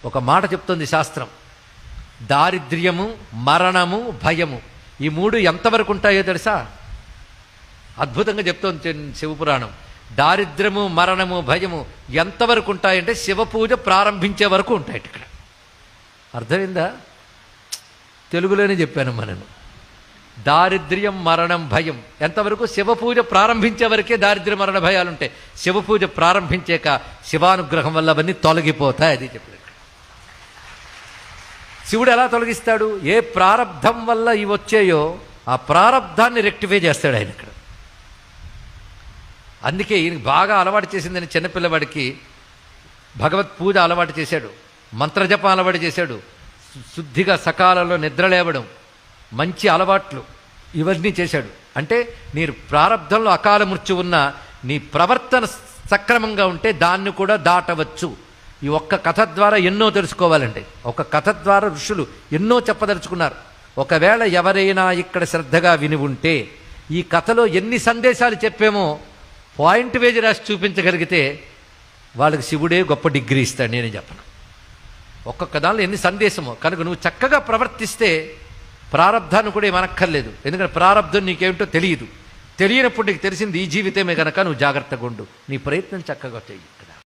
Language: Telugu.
ఒక మాట చెప్తుంది శాస్త్రం, దారిద్ర్యము, మరణము, భయము, ఈ మూడు ఎంతవరకు ఉంటాయో తెలుసా? అద్భుతంగా చెప్తోంది శివపురాణం. దారిద్ర్యము, మరణము, భయము ఎంతవరకు ఉంటాయంటే శివపూజ ప్రారంభించే వరకు ఉంటాయి. ఇక్కడ అర్థమైందా? తెలుగులోనే చెప్పానమ్మా నేను. దారిద్ర్యం, మరణం, భయం ఎంతవరకు? శివపూజ ప్రారంభించే వరకే దారిద్ర్య మరణ భయాలు ఉంటాయి. శివపూజ ప్రారంభించాక శివానుగ్రహం వల్ల అవన్నీ తొలగిపోతాయి. అది చెప్పాడు. శివుడు ఎలా తొలగిస్తాడు? ఏ ప్రారబ్ధం వల్ల ఇవి వచ్చాయో ఆ ప్రారబ్ధాన్ని రెక్టిఫై చేస్తాడు ఆయన ఇక్కడ. అందుకే ఈయన బాగా అలవాటు చేసిందని చిన్నపిల్లవాడికి భగవత్ పూజ అలవాటు చేశాడు, మంత్రజపం అలవాటు చేశాడు, శుద్ధిగా సకాలంలో నిద్ర లేవడం, మంచి అలవాట్లు ఇవన్నీ చేశాడు. అంటే మీరు ప్రారబ్ధంలో అకాల మృత్యు ఉన్న నీ ప్రవర్తన సక్రమంగా ఉంటే దాన్ని కూడా దాటవచ్చు. ఈ ఒక్క కథ ద్వారా ఎన్నో తెలుసుకోవాలండి. ఒక కథ ద్వారా ఋషులు ఎన్నో చెప్పదలుచుకున్నారు. ఒకవేళ ఎవరైనా ఇక్కడ శ్రద్ధగా విని ఉంటే ఈ కథలో ఎన్ని సందేశాలు చెప్పామో పాయింట్ వేజ్ రాసి చూపించగలిగితే వాళ్ళకి శివుడే గొప్ప డిగ్రీ ఇస్తాడు. నేనే చెప్పను. ఒక్కొక్క దానిలో ఎన్ని సందేశమో. కనుక నువ్వు చక్కగా ప్రవర్తిస్తే ప్రారబ్ధాన్ని కూడా ఏమనక్కర్లేదు. ఎందుకంటే ప్రారబ్ధం నీకేమిటో తెలియదు. తెలియనప్పుడు నీకు తెలిసింది ఈ జీవితమే కనుక నువ్వు జాగ్రత్తగా ఉండు. నీ ప్రయత్నం చక్కగా చెయ్యి.